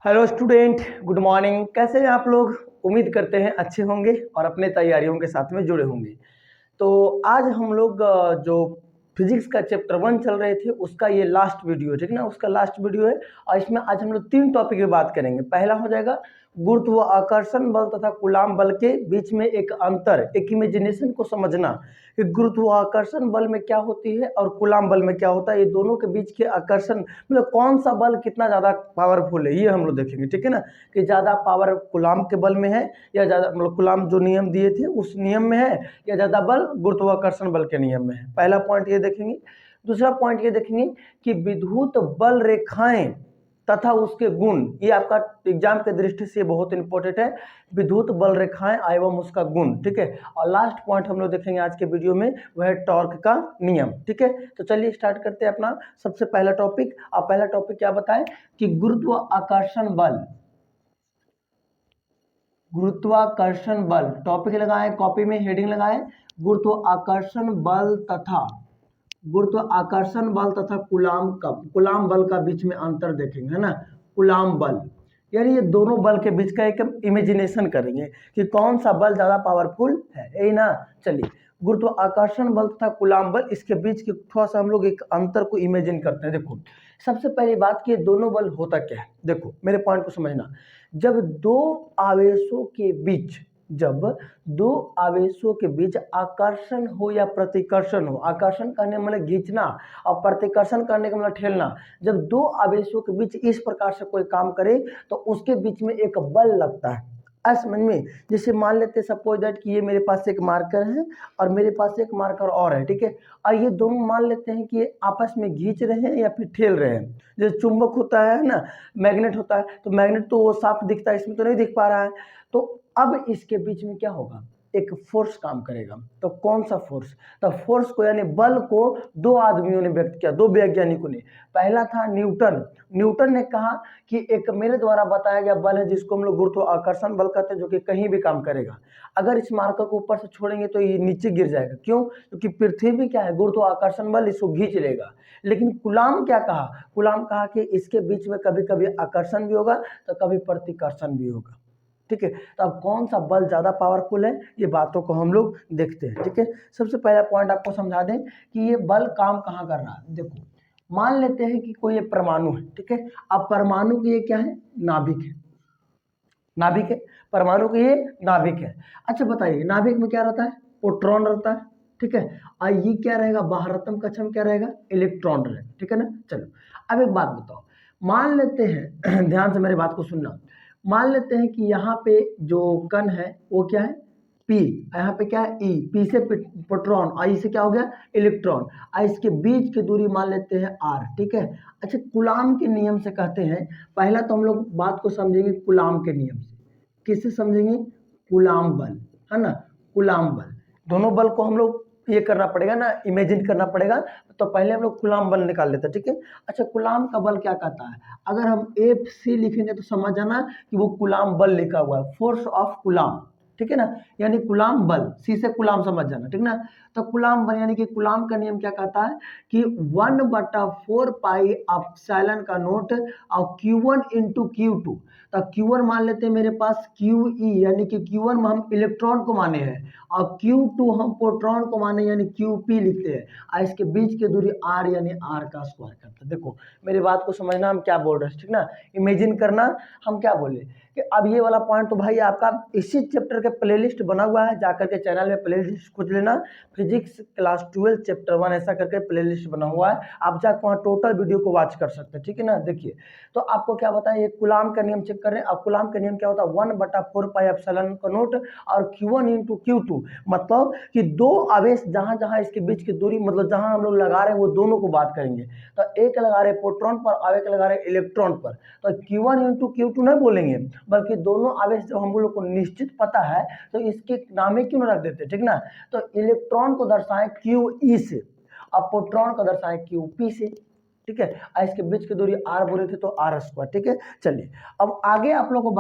Hello student, good morning. कैसे हैं आप लोग? उम्मीद करते हैं अच्छे होंगे और अपने तैयारियों के साथ में जुड़े होंगे। तो आज हम लोग जो फिजिक्स का चैप्टर 1 चल रहे थे उसका ये लास्ट वीडियो है, ठीक ना। उसका लास्ट वीडियो है और इसमें आज हम लोग 3 टॉपिक पे बात करेंगे। पहला हो जाएगा गुरुत्वाकर्षण बल तथा कूलाम बल के बीच में एक अंतर, एक इमेजिनेशन को समझना कि गुरुत्वाकर्षण बल में क्या होती है और कूलाम बल में क्या होता है। ये दोनों के बीच के आकर्षण मतलब कौन सा बल कितना ज़्यादा पावरफुल है, ये हम लोग देखेंगे, ठीक है ना। कि ज़्यादा पावर कूलाम के बल में है या ज़्यादा मतलब कूलाम जो नियम दिए थे उस नियम में है या ज़्यादा बल गुरुत्वाकर्षण बल के नियम में है। पहला पॉइंट ये देखेंगे। दूसरा पॉइंट ये देखेंगे कि विद्युत बल रेखाएं तथा उसके गुण, ये आपका एग्जाम के दृष्टि से बहुत इंपॉर्टेंट है। विद्युत बल रेखाएं एवं उसका गुण, ठीक है। और लास्ट पॉइंट हम लोग देखेंगे आज के वीडियो में, वह है टॉर्क का नियम, ठीक है। तो चलिए स्टार्ट करते हैं अपना सबसे पहला टॉपिक। और पहला टॉपिक क्या बताएं कि गुरुत्वाकर्षण बल। गुरुत्वाकर्षण बल टॉपिक लगाएं, कॉपी में हेडिंग लगाएं, गुरुत्वाकर्षण बल तथा कूलाम बल का बीच में अंतर देखेंगे, है ना। कूलाम बल यानी ये दोनों बल के बीच का एक इमेजिनेशन करेंगे कि कौन सा बल ज्यादा पावरफुल है, यही ना। चलिए, गुरुत्वाकर्षण बल तथा कूलाम बल, इसके बीच के थोड़ा सा हम लोग एक अंतर को इमेजिन करते हैं। देखो, सबसे पहली बात कि दोनों बल होता क्या है। देखो मेरे पॉइंट को समझना। जब दो आवेशों के बीच जब दो आवेशों के बीच आकर्षण हो या प्रतिकर्षण हो, आकर्षण करने मतलब खींचना और प्रतिकर्षण करने का मतलब ठेलना, जब दो आवेशों के बीच इस प्रकार से कोई काम करे तो उसके बीच में एक बल लगता है। समझ में? जैसे मान लेते सपोज दैट कि ये मेरे पास एक मार्कर है और मेरे पास एक मार्कर और है, ठीक है। और ये दोनों मान लेते हैं कि ये आपस में खींच रहे हैं या फिर ठेल रहे हैं। जैसे चुंबक होता है ना, मैग्नेट होता है, तो मैग्नेट तो वो साफ दिखता है, इसमें तो नहीं दिख पा रहा है। तो अब इसके बीच में क्या होगा, एक फोर्स काम करेगा। तो कौन सा फोर्स? तो फोर्स को यानी बल को दो आदमियों ने व्यक्त किया, दो वैज्ञानिकों ने। पहला था न्यूटन। न्यूटन ने कहा कि एक मेरे द्वारा बताया गया बल है जिसको हम लोग गुरुत्वाकर्षण बल कहते हैं, जो कि कहीं भी काम करेगा। अगर इस मार्कर को ऊपर से छोड़ेंगे तो ये नीचे गिर जाएगा। क्यों? क्योंकि पृथ्वी क्या है, गुरुत्वाकर्षण बल इसको खींच लेगा। लेकिन कूलाम क्या कहा? कूलाम कहा कि इसके बीच में कभी कभी आकर्षण भी होगा तो कभी प्रतिकर्षण भी होगा, ठीक है। तो अब कौन सा बल ज्यादा पावरफुल है, ये बातों को हम लोग देखते हैं, ठीक है। सबसे पहला पॉइंट आपको समझा दें कि ये बल काम कहाँ कर रहा है। देखो, मान लेते हैं कि कोई ये परमाणु है, ठीक है। अब परमाणु की ये क्या है, नाभिक है। नाभिक है, परमाणु की ये नाभिक है। अच्छा बताइए, नाभिक में क्या रहता है? प्रोटॉन रहता है, ठीक है। और ये क्या रहेगा, बाह्यतम कक्षा में क्या रहेगा, इलेक्ट्रॉन रहेगा, ठीक है ना। चलो अब एक बात बताओ, मान लेते हैं ध्यान से मेरी बात को सुनना। मान लेते हैं कि यहाँ पे जो कण है वो क्या है, पी। यहाँ पे क्या है, ई। पी से प्रोटॉन, आई से क्या हो गया, इलेक्ट्रॉन। और इसके बीच की दूरी मान लेते हैं आर, ठीक है। अच्छा, कूलाम के नियम से कहते हैं, पहला तो हम लोग बात को समझेंगे कूलाम के नियम से। किससे समझेंगे? कूलाम बल, है ना। कूलाम बल, दोनों बल को हम लोग ये करना पड़ेगा ना, इमेजिन करना पड़ेगा। तो पहले हम लोग कूलाम बल निकाल लेते हैं, ठीक है। अच्छा, कूलाम का बल क्या कहता है? अगर हम एफ सी लिखेंगे तो समझ जाना कि वो कूलाम बल लिखा हुआ है, फोर्स ऑफ कूलाम, ठीक है ना। यानी कूलाम बल, सी से कूलाम समझ जाना, ठीक ना। तो कूलाम बल यानी कि कूलाम का नियम क्या कहता है कि 1/4 पाई एप्सिलॉन का नोट और Q1 इंटू Q2। तो Q1 मान लेते हैं मेरे पास QE, यानी कि Q1 में हम इलेक्ट्रॉन को माने हैं और Q2 हम प्रोटॉन को माने यानी QP लिखते हैं। और इसके बीच की दूरी R यानी R का स्क्वायर करते हैं। देखो मेरी बात को समझना, हम क्या बोल रहे हैं, ठीक ना। इमेजिन करना, हम क्या बोले कि अब ये वाला पॉइंट तो भाई आपका इसी चैप्टर के प्लेलिस्ट बना हुआ है, जाकर के चैनल में प्लेलिस्ट खोज लेना, फिजिक्स क्लास 12 चैप्टर 1 ऐसा करके प्लेलिस्ट बना हुआ है। आप जाकर वहाँ टोटल वीडियो को वॉच कर सकते हैं, ठीक है ना। देखिए, तो आपको क्या बताया, ये कूलाम का नियम चेक कर रहे हैं। अब कूलाम का नियम क्या होता है, 1/4 पाई एप्सिलॉन का नोट और Q1 इंटू Q2। मतलब कि दो आवेश जहां जहां इसके बीच की दूरी, मतलब जहां हम लोग लगा रहे हैं वो दोनों को बात करेंगे। तो एक लगा रहे प्रोटॉन पर और एक लगा रहे इलेक्ट्रॉन पर, तो Q1 इंटू Q2 नहीं बोलेंगे, बल्कि दोनों आवेश जब हम लोग को निश्चित पता है तो इसके नाम ही क्यों ना रख देते, ठीक ना। तो इलेक्ट्रॉन को दर्शाएं QE से और प्रोटॉन को दर्शाएं QP से, ठीक है। और इसके बीच की दूरी R बोले थे तो R स्क्वायर, ठीक है। चलिए, अब आगे आप लोगों को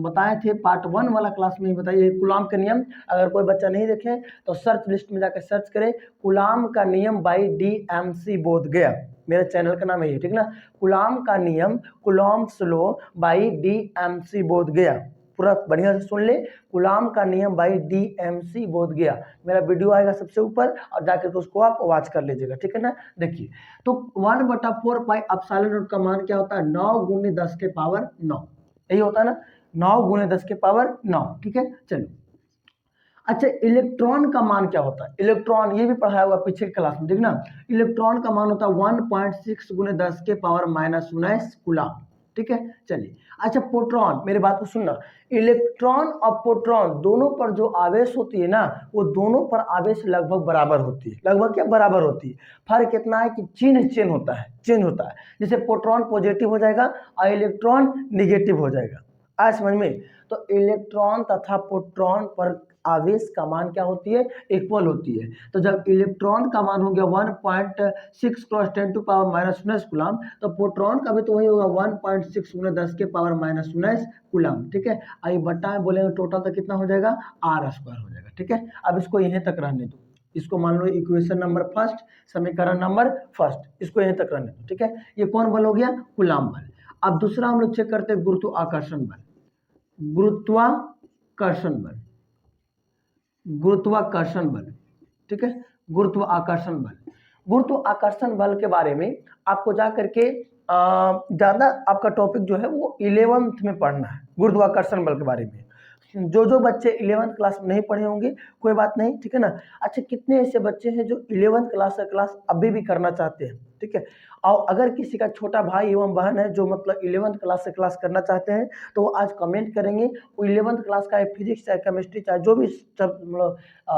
बताए थे पार्ट 1 वाला क्लास में ही बताइए कूलाम का नियम। अगर कोई बच्चा नहीं देखे तो सर्च लिस्ट में जाकर सर्च करें, कूलाम का नियम बाई DMC बोधगया, मेरे चैनल का नाम है ये, ठीक ना। कूलाम का नियम, कूलॉम्स लॉ बाई DMC बोध गया। पूरा बढ़िया से सुन ले, कूलाम का नियम बाई DMC बोध गया। मेरा वीडियो आएगा सबसे ऊपर और जाकर के उसको आप वॉच कर लीजिएगा, ठीक है ना। देखिए तो 1/4 पाई एप्सिलॉन नॉट का मान क्या होता है, 9 गुने 10 के पावर 9, यही होता है ना, 9 गुने 10 के पावर 9, ठीक है। चलो अच्छा, इलेक्ट्रॉन का मान क्या होता है, इलेक्ट्रॉन ये भी पढ़ाया हुआ पीछे क्लास में, ठीक ना। इलेक्ट्रॉन का मान होता है 1.6 गुने 10 के पावर -19 कूलाम, ठीक है। चलिए अच्छा, प्रोटॉन, मेरी बात को सुनना, इलेक्ट्रॉन और प्रोटॉन दोनों पर जो आवेश होती है ना, वो दोनों पर आवेश लगभग बराबर होती है, लगभग क्या बराबर होती है। फर्क कितना है कि चिन्ह चेंज होता है, चेंज होता है। जैसे प्रोटॉन पॉजिटिव हो जाएगा और इलेक्ट्रॉन निगेटिव हो जाएगा, आज समझ में। तो इलेक्ट्रॉन तथा प्रोटॉन पर आवेश का मान क्या होती है, इक्वल होती है। तो जब इलेक्ट्रॉन का मान हो गया 1.6 क्रॉस 10 टू पावर -19 कूलाम, तो प्रोटॉन का भी तो वही होगा 1.6 गुने 10 के पावर -19 कूलाम, ठीक है। आई बट्टा में बोलेंगे टोटल तो कितना हो जाएगा, R² हो जाएगा, ठीक है। अब इसको यहीं तक रहने दो, इसको मान लो इक्वेशन नंबर फर्स्ट, समीकरण नंबर फर्स्ट, इसको यहीं तक रहने दो, ठीक है। ये कौन बल हो गया, कूलाम बल। अब दूसरा हम लोग चेक करते हैं गुरुत्वाकर्षण बल, गुरुत्वाकर्षण बल, गुरुत्वाकर्षण बल, ठीक है। गुरुत्वाकर्षण बल, गुरुत्वाकर्षण बल के बारे में आपको जा करके ज्यादा आपका टॉपिक जो है वो 11th में पढ़ना है, गुरुत्वाकर्षण बल के बारे में। जो बच्चे 11th क्लास में नहीं पढ़े होंगे कोई बात नहीं, ठीक है ना। अच्छा, कितने ऐसे बच्चे हैं जो 11th क्लास का क्लास अभी भी करना चाहते हैं, ठीक है। और अगर किसी का छोटा भाई एवं बहन है जो मतलब 11th क्लास से क्लास करना चाहते हैं, तो वो आज कमेंट करेंगे, वो 11th क्लास का फिजिक्स चाहे केमिस्ट्री चाहे जो भी मतलब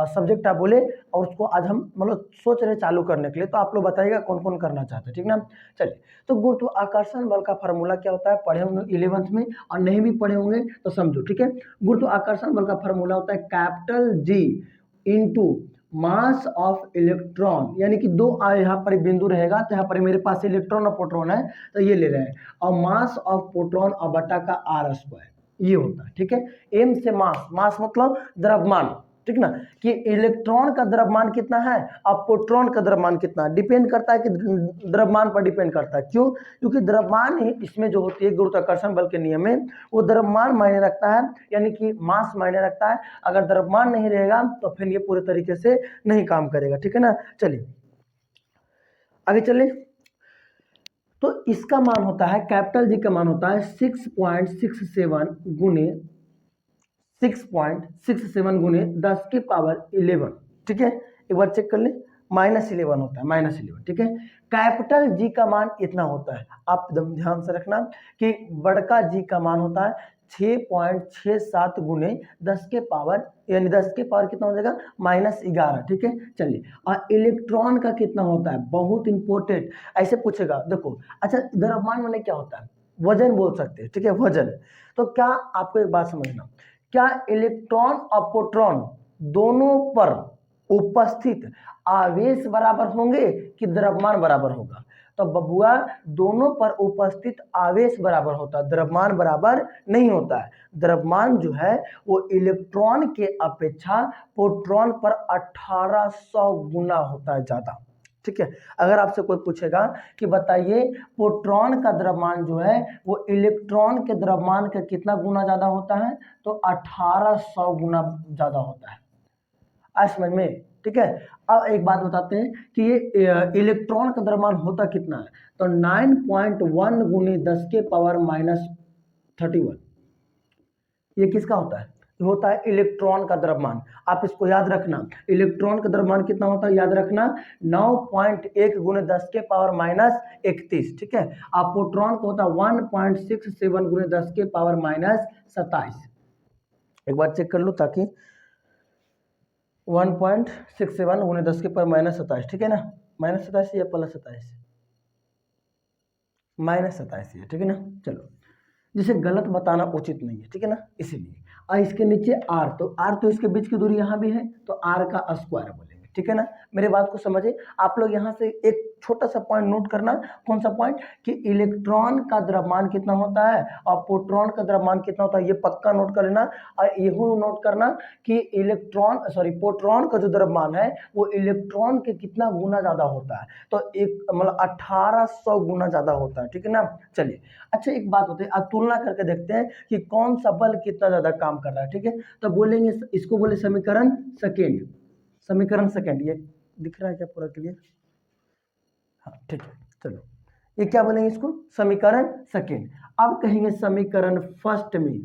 सब्जेक्ट आप बोले, और उसको आज हम मतलब सोच रहे चालू करने के लिए। तो आप लोग बताइएगा कौन कौन करना चाहते हैं, ठीक ना। चलिए, तो गुरुत्वाकर्षण बल का फार्मूला क्या होता है, पढ़े होंगे 11th में, और नहीं भी पढ़े होंगे तो समझो, ठीक है। गुरुत्वाकर्षण बल का फार्मूला होता है capital G into mass of electron, यानी कि दो यहाँ पर बिंदु रहेगा, तो यहाँ पर मेरे पास इलेक्ट्रॉन और प्रोटॉन है तो ये ले रहे हैं, और मास ऑफ प्रोटॉन और बटा का R², ये होता है, ठीक है। एम से मास, मास मतलब द्रव्यमान, ठीक ना, कि इलेक्ट्रॉन का द्रव्यमान कितना है और प्रोटॉन का द्रव्यमान कितना है, डिपेंड करता है कि द्रव्यमान पर डिपेंड करता है। क्यों, क्योंकि द्रव्यमान ही इसमें जो होती है गुरुत्वाकर्षण बल के नियम में, वो द्रव्यमान मायने रखता है, यानी कि मास मायने रखता है। अगर द्रव्यमान नहीं रहेगा तो फिर ये पूरे तरीके से नहीं काम करेगा, ठीक है ना। चलिए आगे चले, तो इसका मान होता है, कैपिटल G का मान होता है 6.67 गुने 6.67 गुने 10 की पावर 11, ठीक है। एक बार चेक कर ले, -11 होता है, -11, ठीक है। कैपिटल G का मान इतना होता है, आप ध्यान से रखना कि बड़का G का मान होता है 6.67 गुने 10 के पावर, यानी 10 के पावर कितना हो जाएगा, -11, ठीक है। चलिए, और इलेक्ट्रॉन का कितना होता है, बहुत इंपॉर्टेंट, ऐसे पूछेगा, देखो। अच्छा, द्रव्यमान माने क्या होता है, वजन बोल सकते हैं, ठीक है, वजन। तो क्या आपको एक बात समझना, क्या इलेक्ट्रॉन और प्रोटॉन दोनों पर उपस्थित आवेश बराबर होंगे कि द्रव्यमान बराबर होगा, तो बबुआ दोनों पर उपस्थित आवेश बराबर होता है, द्रव्यमान बराबर नहीं होता है। द्रव्यमान जो है वो इलेक्ट्रॉन के अपेक्षा प्रोटॉन पर 1800 गुना होता है ज्यादा, ठीक है। अगर आपसे कोई पूछेगा कि बताइए प्रोटॉन का द्रव्यमान जो है वो इलेक्ट्रॉन के द्रव्यमान का कितना गुना ज्यादा होता है, तो 1800 गुना ज्यादा होता है, आज समझ में, ठीक है। अब एक बात बताते हैं कि ये इलेक्ट्रॉन का द्रव्यमान होता कितना है, तो 9.1 गुने 10 के पावर -31, ये किसका होता है, ये होता है इलेक्ट्रॉन का द्रव्यमान। आप इसको याद रखना, इलेक्ट्रॉन का द्रव्यमान कितना होता है, याद रखना 9.1 गुने 10 के पावर -31, ठीक है। आप प्रोटॉन को होता है 1.67 गुने 10 के पावर -27, एक बार चेक कर लो, ताकि 1.67 गुने 10 के पावर -27, ठीक है ना, -27 या +27, -27 है, ठीक है ना। चलो, जिसे गलत बताना उचित नहीं है, ठीक है ना, इसीलिए। और इसके नीचे R, तो R तो इसके बीच की दूरी यहाँ भी है, तो R का स्क्वायर बोलेंगे, ठीक है ना। मेरे बात को समझे आप लोग, यहाँ से एक छोटा सा पॉइंट नोट करना। कौन सा पॉइंट? कि इलेक्ट्रॉन का द्रव्यमान कितना होता है और प्रोटॉन का द्रव्यमान कितना होता है, ये पक्का नोट कर लेना। और यह नोट करना कि प्रोटॉन का जो द्रव्यमान है वो इलेक्ट्रॉन के कितना गुना ज्यादा होता है, तो एक मतलब 1800 गुना ज्यादा होता है, ठीक है ना। चलिए, अच्छा एक बात होती है, अब तुलना करके देखते हैं कि कौन सा बल कितना ज्यादा काम कर रहा है, ठीक है। तो बोलेंगे इसको बोले समीकरण सेकेंड, समीकरण सेकेंड, ये दिख रहा है क्या पूरा क्लियर? हाँ ठीक है, चलो ये क्या बोलेंगे इसको? समीकरण सेकेंड। अब कहेंगे समीकरण फर्स्ट में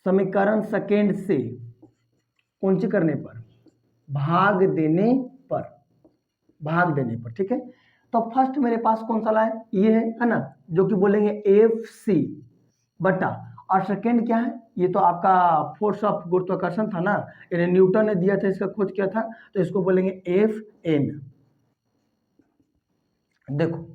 समीकरण सेकेंड से कौन करने पर? भाग देने पर, ठीक है। तो फर्स्ट मेरे पास कौन सा लाए? ये है ना, जो कि बोलेंगे एफ सी बटा, और सेकेंड क्या है? ये तो आपका फोर्स ऑफ गुरुत्वाकर्षण था ना, यानी न्यूटन ने दिया था, इसका खोज किया था, तो इसको बोलेंगे एफ एन। देखो,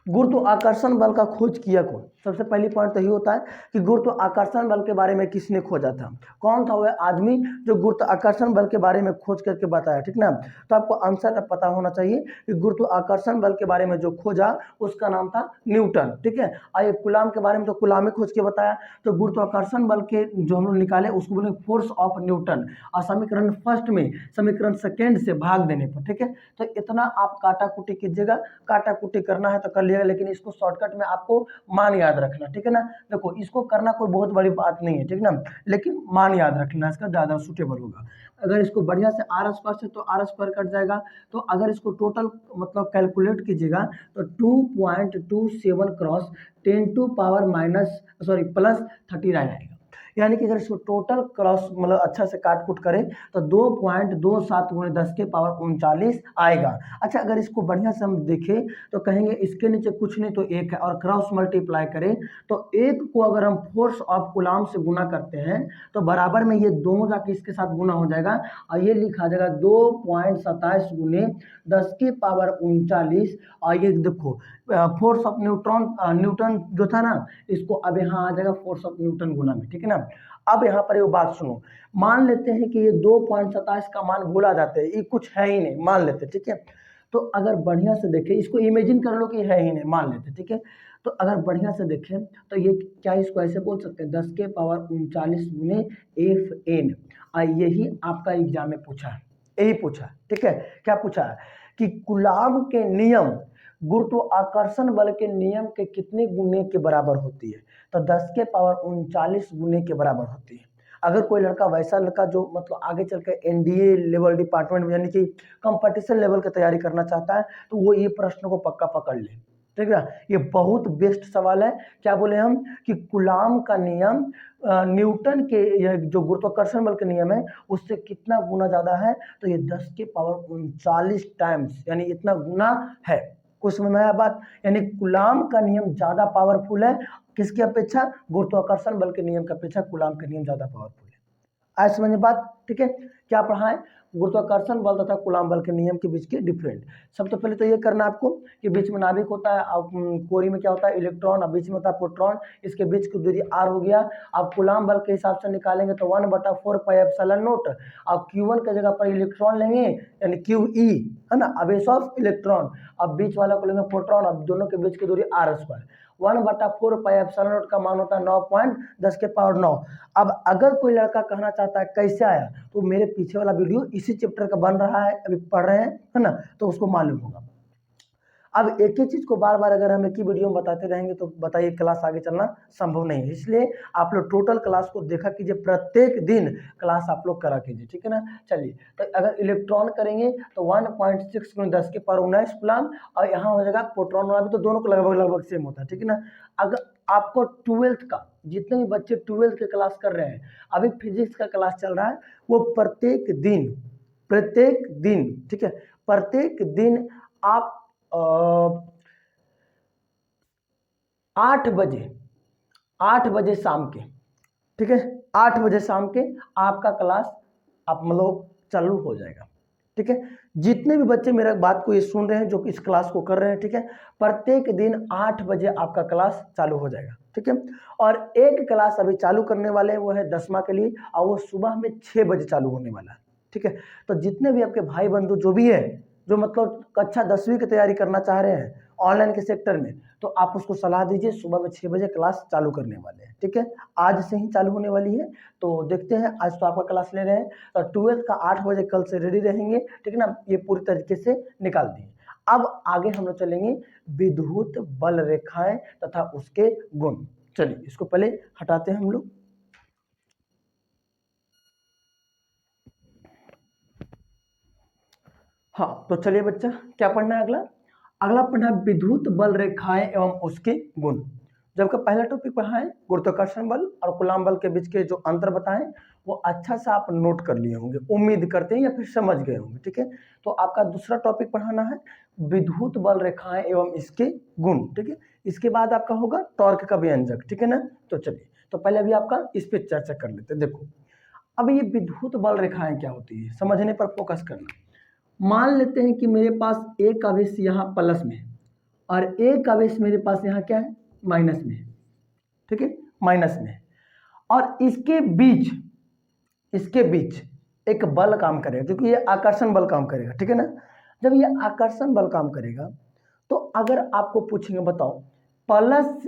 गुरुत्वाकर्षण बल का खोज किया कौन? सबसे पहली पॉइंट तो ये होता है कि गुरुत्वाकर्षण बल के बारे में किसने खोजा था? कौन था वह आदमी जो गुरुत्वाकर्षण बल के बारे में खोज करके बताया, ठीक ना। तो आपको आंसर पता होना चाहिए कि गुरुत्वाकर्षण बल के बारे में जो खोजा उसका नाम था न्यूटन, ठीक है। और ये कूलाम के बारे में तो कूलाम ही खोज के बताया। तो गुरुत्वाकर्षण बल के जो हम लोग निकाले उसको बोले फोर्स ऑफ न्यूटन, और समीकरण फर्स्ट में समीकरण सेकेंड से भाग देने पर, ठीक है। तो इतना आप काटा कुटी कीजिएगा, काटा कुटी करना है तो कर लिएगा, लेकिन इसको शॉर्टकट में आपको मान याद रखना, ठीक है ना। देखो, इसको करना कोई बहुत बड़ी बात नहीं है, ठीक ना, लेकिन मान याद रखना, इसका ज्यादा सूटेबल होगा। अगर इसको बढ़िया से आर स्क्वायर से तो आर स्क्वायर कट जाएगा, तो अगर इसको टोटल मतलब कैलकुलेट कीजिएगा तो 2.27 क्रॉस 10 प्लस 39 आएगा। यानी कि अगर इसको टोटल क्रॉस मतलब अच्छा से काट कुट करें तो 2.27 गुणे 10⁻39 आएगा। अच्छा, अगर इसको बढ़िया से हम देखें तो कहेंगे इसके नीचे कुछ नहीं तो एक है, और क्रॉस मल्टीप्लाई करें तो एक को अगर हम फोर्स ऑफ कूलाम से गुना करते हैं तो बराबर में ये दोनों जाके इसके साथ गुना हो जाएगा, और ये लिखा जाएगा 2.27 गुणे 10⁻39। और ये देखो फोर्स ऑफ न्यूटन जो था ना, इसको अब यहाँ आ जाएगा फोर्स ऑफ न्यूटन गुना में, ठीक है ना। अब यहाँ पर ये बात सुनो, मान लेते हैं कि ये 2.27 का मान भूला जाता है, ये कुछ है ही नहीं, मान लेते, ठीक है। तो अगर बढ़िया से देखें, इसको इमेजिन कर लो कि है ही नहीं, मान लेते, ठीक है। तो अगर बढ़िया से देखें तो ये क्या, इसको ऐसे बोल सकते हैं 10⁻39 गुने एफ एन। यही आपका एग्जाम में पूछा है, यही पूछा है, ठीक है। क्या पूछा है कि कूलाम के नियम गुरुत्वाकर्षण बल के नियम के कितने गुने के बराबर होती है? तो 10⁻39 गुने के बराबर होती है। अगर कोई लड़का वैसा लड़का जो मतलब आगे चल के एनडीए लेवल डिपार्टमेंट में यानी कि कंपटीशन लेवल की तैयारी करना चाहता है तो वो ये प्रश्न को पक्का पकड़ ले, ठीक है। ये बहुत बेस्ट सवाल है। क्या बोले हम कि कूलाम का नियम न्यूटन के जो गुरुत्वाकर्षण बल के नियम है उससे कितना गुना ज्यादा है? तो ये 10⁻39 टाइम्स, यानी इतना गुना है। कुछ समझ में आया बात? यानी कूलाम का नियम ज्यादा पावरफुल है किसकी अपेक्षा? गुरुत्वाकर्षण बल के नियम की अपेक्षा कूलाम का नियम ज्यादा पावरफुल है। आज समझ बात, ठीक है। क्या पढ़ा है? गुरुत्वाकर्षण बल तथा कूलाम बल के नियम के बीच के डिफरेंट। सबसे पहले तो ये करना आपको कि बीच में नाभिक होता है, अब कोरी में क्या होता है? इलेक्ट्रॉन, और बीच में होता है प्रोटॉन, इसके बीच की दूरी r हो गया। अब कूलाम बल के हिसाब से निकालेंगे तो 1/4πε0, अब Q1 की जगह पर इलेक्ट्रॉन लेंगे यानी QE, है ना, अबेस ऑफ इलेक्ट्रॉन। अब बीच वाला को लेंगे प्रोटॉन, अब दोनों के बीच की दूरी r²। 1/4πε0 का मान होता है 9.10⁹। अब अगर कोई लड़का कहना चाहता है कैसे आया, तो मेरे पीछे वाला वीडियो इसी चैप्टर का बन रहा है, अभी पढ़ रहे हैं, है ना, तो उसको मालूम होगा। अब एक ही चीज को बार बार अगर हम एक ही वीडियो में बताते रहेंगे तो बताइए क्लास आगे चलना संभव नहीं है। इसलिए आप लोग टोटल क्लास को देखा कीजिए, प्रत्येक दिन क्लास आप लोग करा कीजिए, ठीक है ना। चलिए, तो अगर इलेक्ट्रॉन करेंगे तो 1.6 × 10⁻19 कूलाम, और यहाँ हो जाएगा प्रोटॉन वाला भी, तो दोनों को लगभग लगभग सेम होता है, ठीक है ना। अगर आपको 12th का जितने भी बच्चे 12th के क्लास कर रहे हैं, अभी फिजिक्स का क्लास चल रहा है, वो प्रत्येक दिन, ठीक है, प्रत्येक दिन आप 8 बजे शाम के, ठीक है, 8 बजे शाम के आपका क्लास आप मतलब चालू हो जाएगा, ठीक है। जितने भी बच्चे मेरा बात को ये सुन रहे हैं जो इस क्लास को कर रहे हैं, ठीक है, प्रत्येक दिन 8 बजे आपका क्लास चालू हो जाएगा। ठीक है। और एक क्लास अभी चालू करने वाले हैं, वो है 10वां के लिए, और वो सुबह में 6 बजे चालू होने वाला है। ठीक है, तो जितने भी आपके भाई बंधु जो भी है, जो मतलब कक्षा 10वीं की तैयारी करना चाह रहे हैं ऑनलाइन के सेक्टर में, तो आप उसको सलाह दीजिए, सुबह में 6 बजे क्लास चालू करने वाले हैं। ठीक है, आज से ही चालू होने वाली है, तो देखते हैं। आज तो आपका क्लास ले रहे हैं, तो 12th का 8 बजे कल से रेडी रहेंगे। ठीक है ना, ये पूरी तरीके से निकाल दिए। अब आगे हम लोग चलेंगे विद्युत बल रेखाएं तथा उसके गुण। चलिए इसको पहले हटाते हैं हम लोग। हाँ, तो चलिए बच्चा, क्या पढ़ना है अगला? अगला पढ़ना है विद्युत बल रेखाएं एवं उसके गुण। जबकि पहला टॉपिक पढ़ा है गुरुत्वाकर्षण बल और कूलाम बल के बीच के जो अंतर बताएं, वो अच्छा सा आप नोट कर लिए होंगे, उम्मीद करते हैं, या फिर समझ गए होंगे। ठीक है, तो आपका दूसरा टॉपिक पढ़ाना है विद्युत बल रेखाएं एवं इसके गुण। ठीक है, इसके बाद आपका होगा टॉर्क का व्यंजक। ठीक है ना, तो चलिए, तो पहले अभी आपका इस पे चर्चा कर लेते हैं। देखो, अब ये विद्युत बल रेखाएं क्या होती है, समझने पर फोकस करना। मान लेते हैं कि मेरे पास एक आवेश यहाँ प्लस में है और एक आवेश मेरे पास यहाँ क्या है, माइनस में है। ठीक है, माइनस में है, और इसके बीच एक बल काम करेगा, क्योंकि ये आकर्षण बल काम करेगा। ठीक है ना, जब ये आकर्षण बल काम करेगा, तो अगर आपको पूछेंगे बताओ प्लस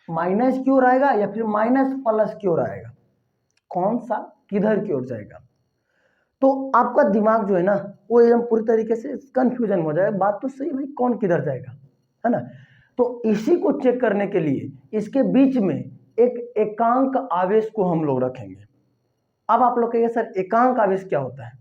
माइनस की ओर आएगा या फिर माइनस प्लस की ओर आएगा, कौन सा किधर की ओर जाएगा, तो आपका दिमाग जो है ना, वो एकदम पूरी तरीके से कंफ्यूजन हो जाएगा। बात तो सही भाई, कौन किधर जाएगा, है ना। तो इसी को चेक करने के लिए इसके बीच में एक एकांक आवेश को हम लोग रखेंगे। अब आप लोग कहिए सर एकांक आवेश क्या होता है,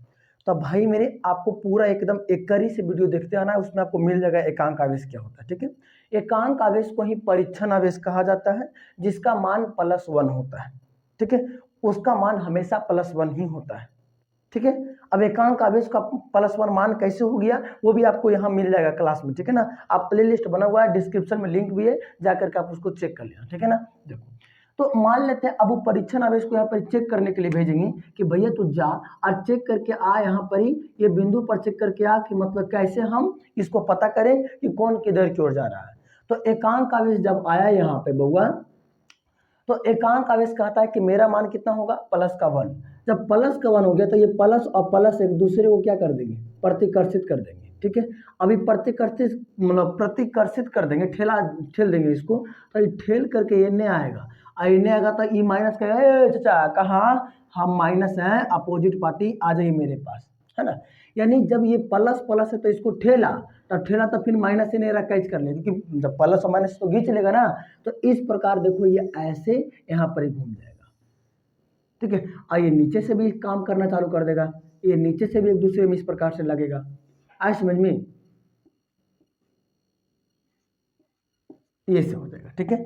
तो भाई मेरे आपको पूरा एकदम एक करी से वीडियो देखते आना है, उसमें आपको मिल जाएगा एकांक आवेश क्या होता है। ठीक है, एकांक आवेश को ही परीक्षण आवेश कहा जाता है, जिसका मान +1 होता है। ठीक है, उसका मान हमेशा +1 ही होता है। ठीक है, अब एकांक आवेश का +1 मान कैसे हो गया, वो भी आपको यहाँ मिल जाएगा क्लास में। ठीक है ना, आप प्लेलिस्ट बना हुआ है, डिस्क्रिप्शन में लिंक भी है, जाकर के आप उसको चेक कर लेना। ठीक है ना, देखो, तो मान लेते हैं अब वो परीक्षण आवेश को यहाँ पर चेक करने के लिए भेजेंगे कि भैया तू जा और चेक करके आ, यहाँ पर ही ये बिंदु पर चेक करके आ, कि मतलब कैसे हम इसको पता करें कि कौन किधर की ओर जा रहा है। तो एकांक आवेश जब आया यहाँ पे बउआ, तो एकांक आवेश कहता है कि मेरा मान कितना होगा, +1। जब +1 हो गया, तो ये प्लस और प्लस एक दूसरे को क्या कर देंगे, प्रतिकर्षित कर देंगे। ठीक है, अभी प्रतिकर्षित मतलब प्रतिकर्षित कर देंगे, ठेल देंगे इसको, तो ये ठेल करके ये नहीं आएगा, इन्हें आएगा तो ई माइनस कहेगा, चाचा कहाँ हम माइनस हैं, अपोजिट पार्टी आ जाइए मेरे पास, है ना। यानी जब ये प्लस प्लस है तो इसको ठेला, तो फिर माइनस ही नहीं रहा, कैच कर ले, क्योंकि जब प्लस और माइनस तो घींच लेगा ना। तो इस प्रकार देखो ये ऐसे यहाँ पर ही घूम जाएगा। ठीक है, और ये नीचे से भी काम करना चालू कर देगा, ये नीचे से भी एक दूसरे में इस प्रकार से लगेगा। आए समझ में, ये से हो जाएगा। ठीक है,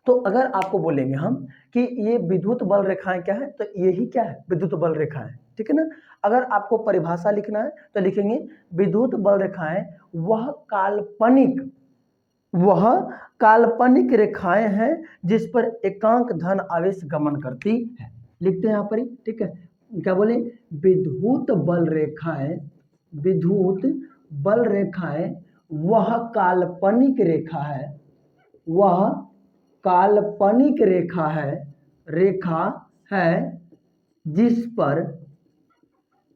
तो अगर आपको बोलेंगे हम कि ये विद्युत बल रेखाएं क्या है, तो यही क्या है, विद्युत बल रेखाएं। ठीक है ना, अगर आपको परिभाषा लिखना है तो लिखेंगे विद्युत बल रेखाएं वह काल्पनिक रेखाएं हैं जिस पर एकांक धन आवेश गमन करती है। लिखते हैं यहाँ पर ही। ठीक है, क्या बोले, विद्युत बल रेखाएं वह काल्पनिक रेखा है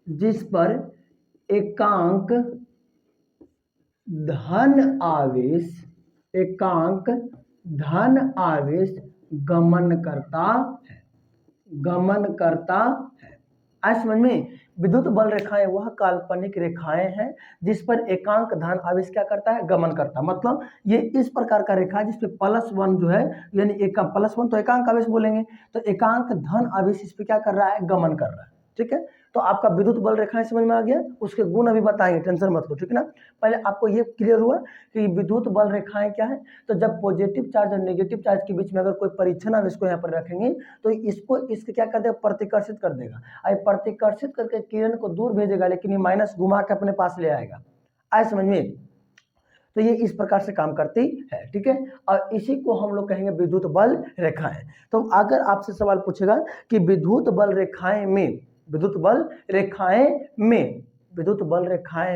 जिस पर एकांक धन आवेश गमन करता है। आज समझ में, विद्युत बल रेखाएं वह काल्पनिक रेखाएं हैं जिस पर एकांक धन आवेश क्या करता है, गमन करता है। मतलब ये इस प्रकार का रेखा है जिसपे +1 जो है, यानी +1 तो एकांक आवेश बोलेंगे, तो एकांक धन आवेश इस पे क्या कर रहा है, गमन कर रहा है। ठीक है, तो आपका विद्युत बल रेखाएं समझ में आ गया, उसके गुण अभी बताएंगे, टेंशन मत लो। ठीक है ना, पहले आपको ये क्लियर हुआ कि विद्युत बल रेखाएं क्या है। तो जब पॉजिटिव चार्ज और नेगेटिव चार्ज के बीच में अगर कोई परीक्षण आवेश को यहाँ पर रखेंगे, तो इसके क्या कर देगा, प्रतिकर्षित कर देगा, और प्रतिकर्षित करके किरण को दूर भेजेगा, लेकिन ये माइनस घुमा के अपने पास ले आएगा। आए समझ में, तो ये इस प्रकार से काम करती है। ठीक है, और इसी को हम लोग कहेंगे विद्युत बल रेखाएं। तो अगर आपसे सवाल पूछेगा कि विद्युत बल रेखाएं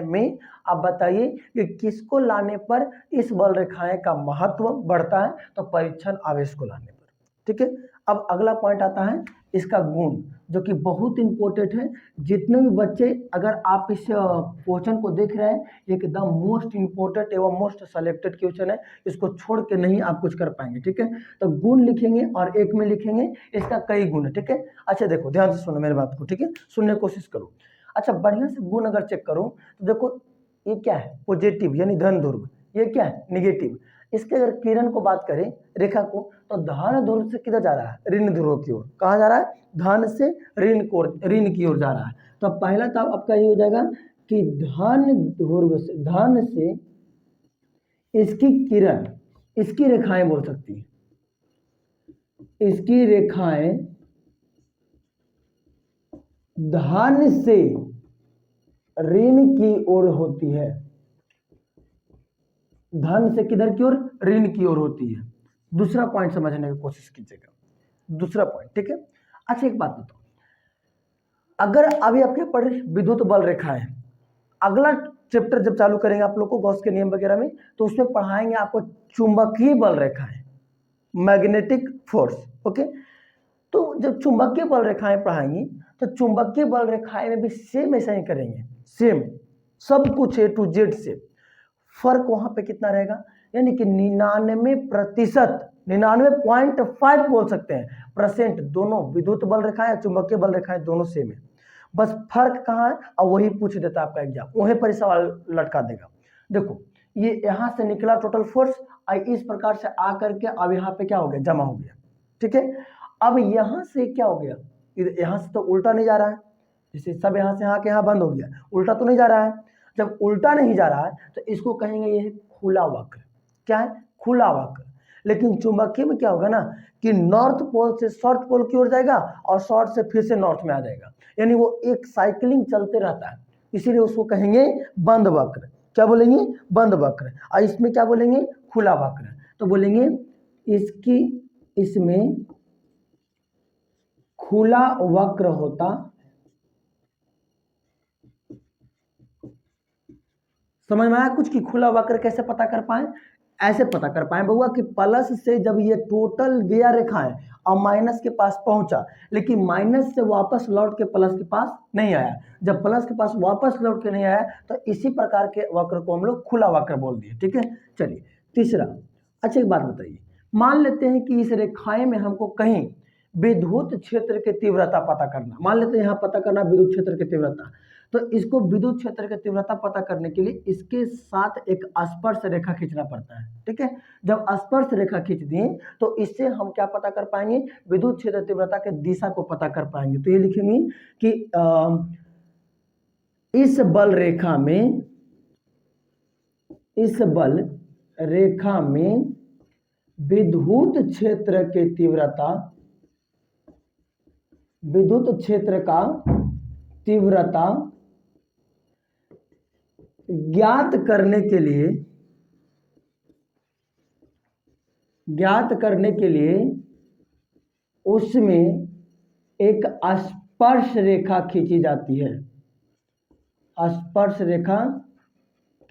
में आप बताइए कि किसको लाने पर इस बल रेखाएं का महत्व बढ़ता है, तो परीक्षण आवेश को लाने पर। ठीक है। अब अगला पॉइंट आता है इसका गुण, जो कि बहुत इंपॉर्टेंट है। जितने भी बच्चे, अगर आप इस क्वेश्चन को देख रहे हैं, एकदम मोस्ट इंपॉर्टेंट एवं मोस्ट सेलेक्टेड क्वेश्चन है, इसको छोड़ के नहीं आप कुछ कर पाएंगे, ठीक है। तो गुण लिखेंगे और एक में लिखेंगे इसका कई गुण है, ठीक है। अच्छा देखो, ध्यान से सुनो मेरी बात को, ठीक है, सुनने की कोशिश करो। अच्छा, बढ़िया से गुण अगर चेक करो तो देखो ये क्या है, पॉजिटिव यानी धन ध्रुव, ये क्या है, निगेटिव। इसके अगर किरण को बात करें, रेखा को, तो धन ध्रुव से किधर जा रहा है, ऋण ध्रुव की ओर। कहाँ जा रहा है, धन से ऋण की ओर जा रहा है। तो पहला तो आपका ये हो जाएगा कि धन ध्रुव से, धन से इसकी किरण, इसकी रेखाएं बोल सकती है, इसकी रेखाएं धन से ऋण की ओर होती है। धन से किधर की ओर, ऋण की ओर होती है। दूसरा पॉइंट समझने की कोशिश कीजिएगा, दूसरा पॉइंट, ठीक है। अच्छा एक बात बताओ, अगर अभी आप क्या पढ़ रहे, विद्युत बल रेखा है, अगला चैप्टर जब चालू करेंगे आप लोग को गॉस के नियम वगैरह में, तो उसमें पढ़ाएंगे आपको चुंबकीय बल रेखाएं, मैग्नेटिक फोर्स, ओके। तो जब चुंबकीय बल रेखाएं पढ़ाएंगे तो चुंबकीय बल रेखाएं में भी सेम ऐसा ही करेंगे, सेम सब कुछ A to Z से। फर्क वहां पे कितना रहेगा, यानी कि 99%, 99.5 बोल सकते हैं परसेंट, दोनों विद्युत बल रेखाएं और चुंबकीय बल रेखाएं दोनों सेम है। बस फर्क कहाँ है, और वही पूछ देता है आपका एग्जाम, वहीं पर सवाल लटका देगा। देखो ये यहां से निकला टोटल फोर्स, इस प्रकार से आकर के अब यहाँ पे क्या हो गया, जमा हो गया, ठीक है। अब यहां से क्या हो गया, यहां से तो उल्टा नहीं जा रहा है, जैसे सब यहां से यहाँ के यहाँ बंद हो गया, उल्टा तो नहीं जा रहा है। जब उल्टा नहीं जा रहा है तो इसको कहेंगे ये खुला वक्र। क्या है, खुला वक्र। लेकिन चुंबकीय में क्या होगा ना, कि नॉर्थ पोल से साउथ पोल की ओर जाएगा और साउथ से फिर से नॉर्थ में आ जाएगा, यानी वो एक साइकिलिंग चलते रहता है, इसीलिए उसको कहेंगे बंद वक्र। क्या बोलेंगे, बंद वक्र। और इसमें क्या बोलेंगे, खुला वक्र। तो बोलेंगे इसकी, इसमें खुला वक्र होता, समझ में आया कुछ, कि खुला वक्र कैसे पता कर पाए, ऐसे पता कर पाए बउआ कि प्लस से जब ये टोटल गया रेखाएं और माइनस के पास पहुंचा, लेकिन माइनस से वापस लौट के प्लस के पास नहीं आया, जब प्लस के पास वापस लौट के नहीं आया तो इसी प्रकार के वक्र को हम लोग खुला वक्र बोल दिए, ठीक है। चलिए तीसरा, अच्छा एक बात बताइए, मान लेते हैं कि इस रेखाएं में हमको कहीं विद्युत क्षेत्र की तीव्रता पता करना, मान लेते हैं यहाँ पता करना विद्युत क्षेत्र की तीव्रता, तो इसको विद्युत क्षेत्र की तीव्रता पता करने के लिए इसके साथ एक स्पर्श रेखा खींचना पड़ता है, ठीक है। जब स्पर्श रेखा खींच दिए तो इससे हम क्या पता कर पाएंगे, विद्युत क्षेत्र तीव्रता के दिशा को पता कर पाएंगे। तो ये लिखेंगे कि इस बल रेखा में, इस बल रेखा में विद्युत क्षेत्र की तीव्रता, विद्युत क्षेत्र का तीव्रता ज्ञात करने के लिए, ज्ञात करने के लिए उसमें एक स्पर्श रेखा खींची जाती है, स्पर्श रेखा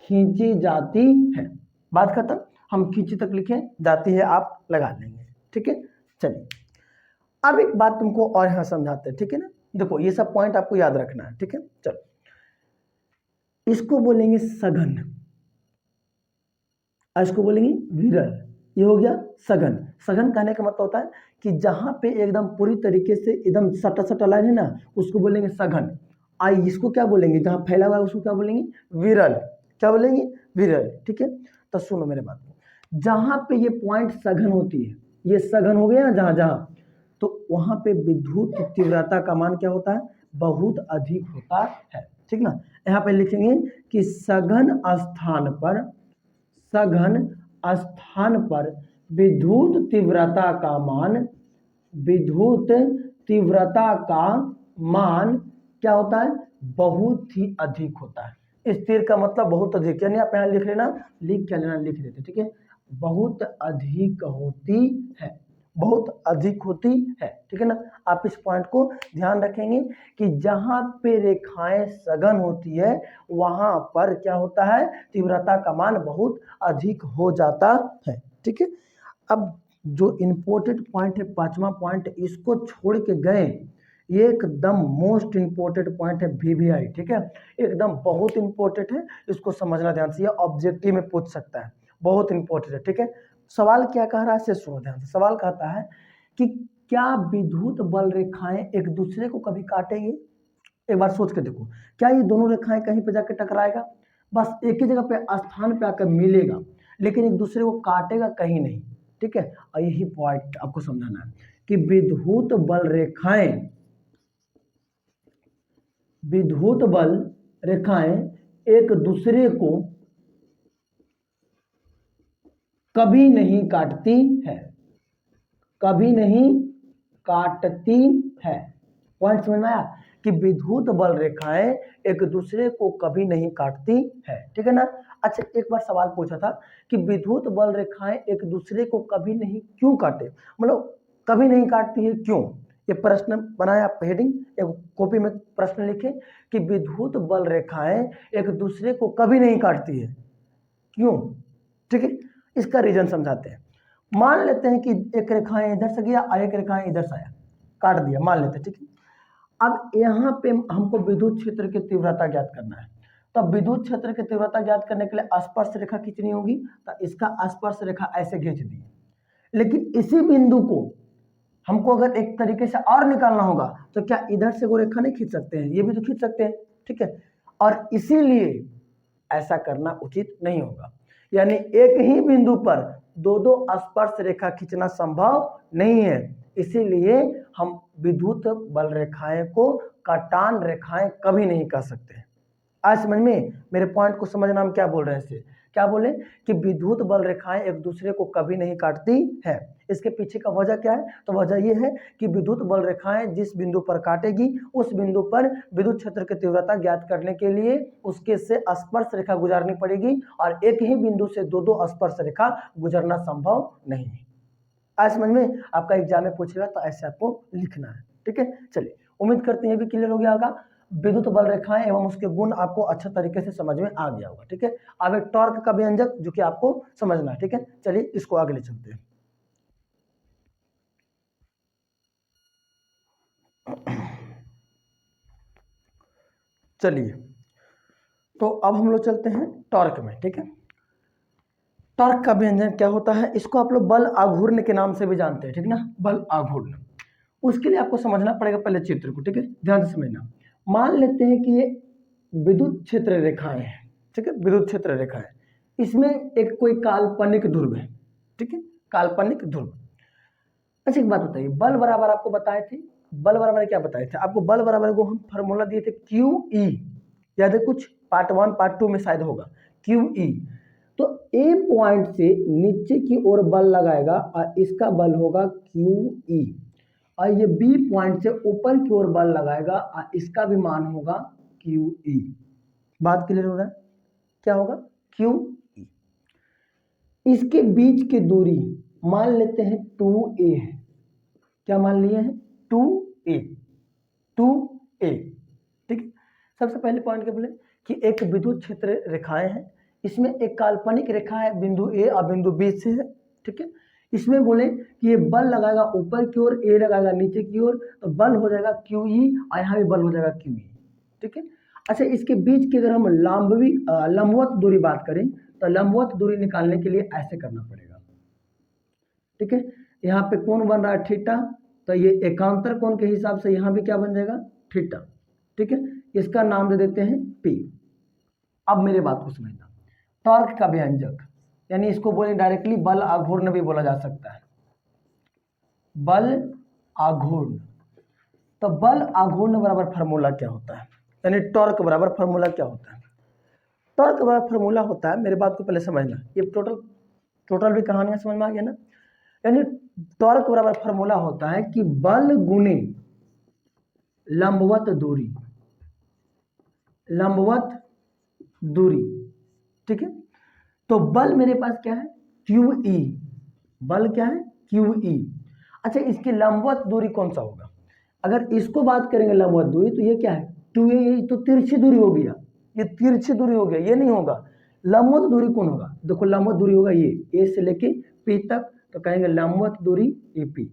खींची जाती है। बात खत्म, हम खींची तक लिखे, जाती है आप लगा लेंगे, ठीक है। चलिए अब एक बात तुमको और यहां समझाते हैं, ठीक है ना। देखो ये सब पॉइंट आपको याद रखना है, ठीक है। चलो इसको बोलेंगे सघन, इसको बोलेंगे विरल, ये हो गया सघन। सघन कहने का मतलब होता है कि जहां पे एकदम पूरी तरीके से एकदम सटा सटा लाइन है ना, उसको बोलेंगे सघन। आई इसको क्या बोलेंगे, जहां फैला हुआ है उसको क्या बोलेंगे, विरल। क्या बोलेंगे, विरल, ठीक है। तो सुनो मेरे बात को, जहां पे ये पॉइंट सघन होती है, ये सघन हो गया ना जहां जहां, तो वहां पे विद्युत तीव्रता का मान क्या होता है, बहुत अधिक होता है, ठीक ना। यहाँ पे लिखेंगे कि सघन स्थान पर, सघन स्थान पर विद्युत तीव्रता का मान, विद्युत तीव्रता का मान क्या होता है, बहुत ही अधिक होता है। स्थिर का मतलब बहुत अधिक, यानी आप यहाँ लिख लेना, लिख क्या लेना, लिख लेते, ठीक है। बहुत अधिक होती है, बहुत अधिक होती है, ठीक है ना। आप इस पॉइंट को ध्यान रखेंगे कि जहां पे रेखाएं सघन होती है वहां पर क्या होता है, तीव्रता का मान बहुत अधिक हो जाता है, ठीक है। अब जो इम्पोर्टेंट पॉइंट है 5वां पॉइंट, इसको छोड़ के गए, ये एकदम मोस्ट इंपॉर्टेंट पॉइंट है वीवीआई, ठीक है, एकदम बहुत इंपॉर्टेंट है, इसको समझना ध्यान से, ये ऑब्जेक्टिव में पूछ सकता है, बहुत इंपॉर्टेंट है, ठीक है। सवाल क्या कह रहा है से सुनो ध्यान से। सवाल कहता है कि क्या विद्युत बल रेखाएं एक दूसरे को कभी काटेंगे? एक बार सोच के देखो, क्या ये दोनों रेखाएं कहीं पे जाके टकराएगा? बस एक ही जगह पे स्थान पे आकर मिलेगा, लेकिन एक दूसरे को काटेगा कहीं नहीं, ठीक है। और यही पॉइंट आपको समझाना है कि विद्युत बल रेखाएं एक दूसरे को कभी नहीं काटती है, कभी नहीं काटती है। पॉइंट समझ में आया कि विद्युत बल रेखाएं एक दूसरे को कभी नहीं काटती है, ठीक है ना। अच्छा, एक बार सवाल पूछा था कि विद्युत बल रेखाएं एक दूसरे को कभी नहीं क्यों काटे, मतलब कभी नहीं काटती है क्यों? ये प्रश्न बनाया आप हेडिंग, एक कॉपी में प्रश्न लिखे कि विद्युत बल रेखाएं एक दूसरे को कभी नहीं काटती है, क्यों? ठीक है, इसका रीजन समझाते हैं। मान लेते हैं कि एक रेखाएं इधर से गया और एक रेखाएं इधर से आया, काट दिया, मान लेते हैं, ठीक है। अब यहाँ पे हमको विद्युत क्षेत्र की तीव्रता ज्ञात करना है, तो विद्युत क्षेत्र की तीव्रता ज्ञात करने के लिए स्पर्श रेखा खींचनी होगी, तो इसका स्पर्श रेखा ऐसे खींच दी। लेकिन इसी बिंदु को हमको अगर एक तरीके से और निकालना होगा तो क्या इधर से वो रेखा नहीं खींच सकते हैं? ये भी तो खींच सकते हैं, ठीक है। और इसीलिए ऐसा करना उचित नहीं होगा, यानी एक ही बिंदु पर दो दो स्पर्श रेखा खींचना संभव नहीं है, इसीलिए हम विद्युत बल रेखाएं को काटान रेखाएं कभी नहीं कह सकते। आज समझ में, मेरे पॉइंट को समझना हम क्या बोल रहे हैं इससे, क्या बोले कि विद्युत बल रेखाएं एक दूसरे को कभी नहीं काटती है। इसके पीछे का वजह क्या है? तो वजह यह है कि विद्युत बल रेखाएं जिस बिंदु पर काटेगी उस बिंदु पर विद्युत क्षेत्र की तीव्रता ज्ञात करने के लिए उसके से स्पर्श रेखा गुजरनी पड़ेगी, और एक ही बिंदु से दो दो स्पर्श रेखा गुजरना संभव नहीं है। आज समझ में, आपका एग्जाम में पूछेगा तो ऐसे आपको लिखना है, ठीक है। चलिए, उम्मीद करते हैं भी क्लियर हो गया होगा। विद्युत बल रेखाएं एवं उसके गुण आपको अच्छा तरीके से समझ में आ गया होगा, ठीक है। अब एक टॉर्क का व्यंजक जो कि आपको समझना है, ठीक है। चलिए इसको आगे ले चलते हैं। चलिए, तो अब हम लोग चलते हैं टॉर्क में, ठीक है। टॉर्क का व्यंजन क्या होता है, इसको आप लोग बल आघूर्ण के नाम से भी जानते हैं, ठीक ना, बल आघूर्ण। उसके लिए आपको समझना पड़ेगा पहले चित्र को, ठीक है, ध्यान से समझना। मान लेते हैं कि ये विद्युत क्षेत्र रेखाएं हैं, ठीक है, विद्युत क्षेत्र रेखाएं, इसमें एक कोई काल्पनिक ध्रुव है, ठीक है, काल्पनिक ध्रुव। अच्छा, एक बात बताइए, बल बराबर आपको बताए थे, बल बराबर क्या बताए थे आपको? बल बराबर को हम फॉर्मूला दिए थे QE, याद है? कुछ पार्ट 1 पार्ट 2 में शायद होगा QE। तो ए पॉइंट से नीचे की ओर बल लगाएगा और इसका बल होगा QE, और ये बी पॉइंट से ऊपर की ओर बल लगाएगा और इसका भी मान होगा QE। बात क्लियर हो रहा है? क्या होगा? QE। इसके बीच की दूरी मान लेते हैं 2a है। क्या मान लिए हैं? 2a, 2a, ठीक है। सबसे पहले पॉइंट क्या बोले कि एक विद्युत क्षेत्र रेखाएं हैं, इसमें एक काल्पनिक रेखा है बिंदु ए और बिंदु बी से है, ठीक है। इसमें बोले कि ये बल लगाएगा ऊपर की ओर, ए लगाएगा नीचे की ओर, तो बल हो जाएगा QE और यहाँ भी बल हो जाएगा QE, ठीक है। अच्छा, इसके बीच की अगर हम लंबवत दूरी बात करें तो लंबवत दूरी निकालने के लिए ऐसे करना पड़ेगा, ठीक है। यहाँ पे कोण बन रहा है थीटा, तो ये एकांतर कोण के हिसाब से यहाँ भी क्या बन जाएगा? थीटा, ठीक है। इसका नाम दे देते हैं P। अब मेरे बात को समझना, टॉर्क का व्यंजक, यानी इसको बोले डायरेक्टली बल आघूर्ण भी बोला जा सकता है, बल आघूर्ण। तो बल आघूर्ण बराबर फार्मूला क्या होता है, यानी टॉर्क बराबर फार्मूला क्या होता है? टॉर्क बराबर फार्मूला होता है, मेरे बात को पहले समझना, ये टोटल भी कहानियां समझ में आ गया ना। यानी टॉर्क बराबर फार्मूला होता है कि बल गुणे लंबवत दूरी, लंबवत दूरी, ठीक है। तो बल मेरे पास क्या है? QE, बल क्या है? QE। अच्छा, इसकी लंबवत दूरी कौन सा होगा? अगर इसको बात करेंगे लंबवत दूरी, तो ये क्या है? 2a, ये तो तिरछी दूरी हो गया, ये तिरछी दूरी हो गया, ये नहीं होगा। लंबवत दूरी कौन होगा? देखो, लंबवत दूरी होगा ये A से लेके P तक, तो कहेंगे लंबवत दूरी AP,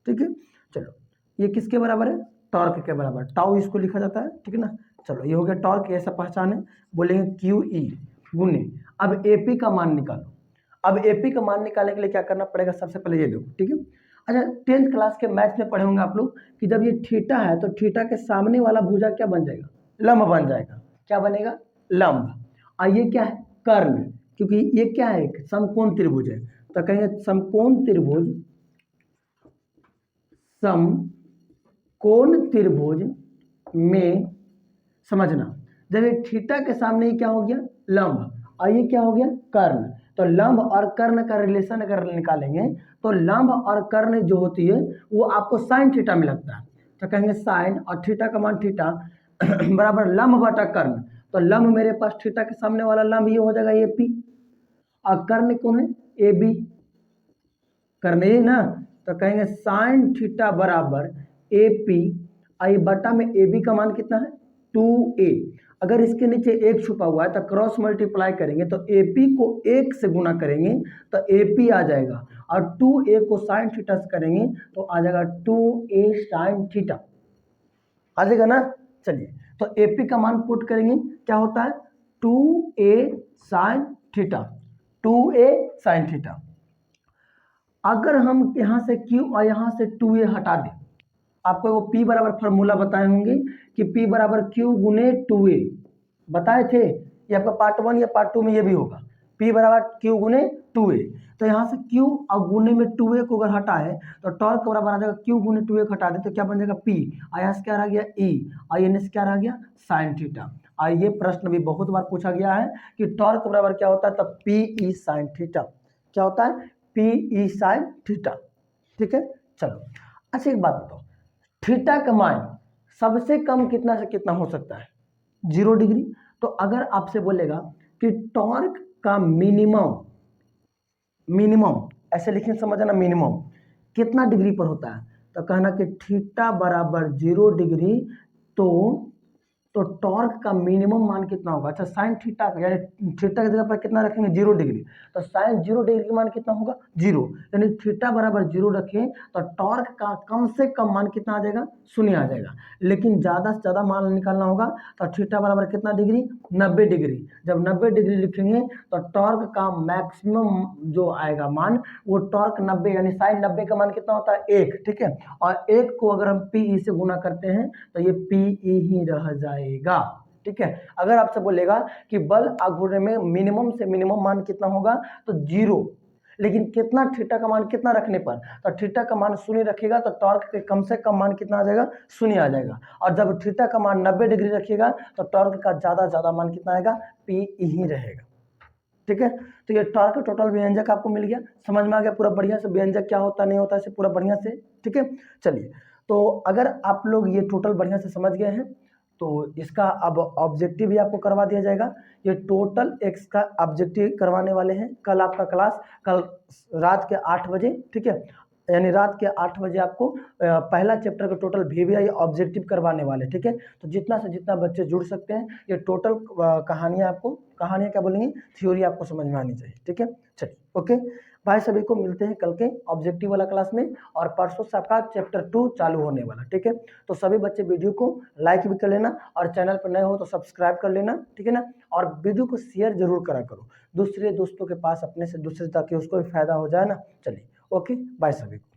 ठीक है। चलो ये किसके बराबर है, टॉर्क के बराबर, टाउ इसको लिखा जाता है, ठीक है ना। चलो ये हो गया टॉर्क, ऐसा पहचान है, बोलेंगे QE गुने, अब AP का मान निकालो। अब AP का मान निकालने के लिए क्या करना पड़ेगा, सबसे पहले ये देखो, ठीक है। अच्छा 10th क्लास के मैथ्स में पढ़े होंगे आप लोग कि जब ये थीटा है तो थीटा के सामने वाला भुजा क्या बन जाएगा, लंब बन जाएगा, क्या बनेगा, लंब। और ये क्या है, कर्ण, क्योंकि ये क्या है, एक समकोण त्रिभुज है, तो कहेंगे समकोण त्रिभुज, समकोण त्रिभुज में समझना, जब ये थीटा के सामने क्या हो गया, लंब, और ये क्या हो गया, कर्ण, तो लंब और कर्ण का रिलेशन अगर निकालेंगे तो लंब और कर्ण जो होती है वो आपको साइन थीटा में लगता है, तो कहेंगे साइन और थीटा का मान थीटा बराबर लंब बटा कर्ण, तो लंब मेरे पास थीटा के सामने वाला लंब ये हो जाएगा AP, और कर्ण कौन है, AB, कर्ण ये ना, तो कहेंगे साइन थीटा बराबर AP, आई बटा में AB का मान कितना है 2A, अगर इसके नीचे 1 छुपा हुआ है तो क्रॉस मल्टीप्लाई करेंगे तो AP को 1 से गुना करेंगे तो AP आ जाएगा, और 2A को साइन थीटा से करेंगे तो आ जाएगा 2A साइन थीटा, आ जाएगा ना। चलिए तो AP का मान पुट करेंगे, क्या होता है 2A sine theta, 2A sine theta. अगर हम यहाँ से Q और यहाँ से 2A हटा दें, आपको वो P बराबर फार्मूला बताए होंगे कि P बराबर Q गुने 2A, बताए थे, ये आपका पार्ट 1 या पार्ट 2 में ये भी होगा, P बराबर Q गुने 2A, तो यहाँ से Q और गुने में 2A को अगर हटा है तो टॉर्क बराबर आ जाएगा Q गुने 2A को हटा दे तो क्या बन जाएगा P, और यहाँ से क्या रह गया E, और यहाँ से क्या रह गया साइन थीटा। और ये प्रश्न भी बहुत बार पूछा गया है कि टॉर्क बराबर क्या होता है, तब PE साइन थीटा, क्या होता है PE साइन थीटा, ठीक है। चलो अच्छा एक बात बताओ, थीटा का मान सबसे कम कितना से कितना हो सकता है, 0 डिग्री, तो अगर आपसे बोलेगा कि टॉर्क का मिनिमम, मिनिमम ऐसे लिखें समझना, मिनिमम कितना डिग्री पर होता है, तो कहना कि थीटा बराबर 0 डिग्री, तो टॉर्क का मिनिमम मान कितना होगा, अच्छा साइन थीटा यानी थीटा की जगह पर कितना रखेंगे 0 डिग्री, तो साइन 0 डिग्री का मान कितना होगा 0, यानी थीटा बराबर 0 रखें तो टॉर्क का कम से कम मान कितना आ जाएगा, 0 आ जाएगा, लेकिन ज़्यादा से ज़्यादा मान निकालना होगा तो थीटा बराबर कितना डिग्री 90 डिग्री, जब 90 डिग्री लिखेंगे तो टॉर्क का मैक्सिमम जो आएगा मान वो टॉर्क 90 यानी साइन 90 का मान कितना होता है 1, ठीक है, और 1 को अगर हम PE से गुना करते हैं तो ये PE ही रह जाएगा, ठीक है। अगर आपसे बोलेगा कि बल आघूर्ण में मिनिमम से मिनिमम मान कितना होगा तो 0, लेकिन कितना थीटा का मान कितना रखने पर, तो थीटा का मान 0 रखेगा तो टॉर्क के कम से कम मान कितना आ जाएगा 0 आ जाएगा, और जब थीटा का मान 90 डिग्री रखिएगा तो टॉर्क का ज्यादा मान कितना आएगा PE ही रहेगा, ठीक है। तो ये टॉर्क टोटल व्यंजक आपको मिल गया, समझ में आ गया पूरा बढ़िया से, व्यंजक क्या होता नहीं होता इसे पूरा बढ़िया से, ठीक है। चलिए तो अगर आप लोग ये टोटल बढ़िया से समझ गए हैं तो इसका अब ऑब्जेक्टिव भी आपको करवा दिया जाएगा, ये टोटल एक्स का ऑब्जेक्टिव करवाने वाले हैं कल आपका क्लास, कल रात के 8 बजे, ठीक है, यानी रात के 8 बजे आपको पहला चैप्टर का टोटल VBI ऑब्जेक्टिव करवाने वाले, ठीक है। तो जितना से जितना बच्चे जुड़ सकते हैं, ये टोटल कहानियाँ आपको, कहानियाँ क्या बोलेंगे, थ्योरी आपको समझ में आनी चाहिए, ठीक है। चलिए ओके भाई, सभी को मिलते हैं कल के ऑब्जेक्टिव वाला क्लास में, और परसों से आपका चैप्टर 2 चालू होने वाला, ठीक है। तो सभी बच्चे वीडियो को लाइक भी कर लेना, और चैनल पर नए हो तो सब्सक्राइब कर लेना, ठीक है ना, और वीडियो को शेयर जरूर करा करो दूसरे दोस्तों के पास अपने से दूसरे, ताकि उसको भी फायदा हो जाए ना। चलिए ओके बाय सभी को।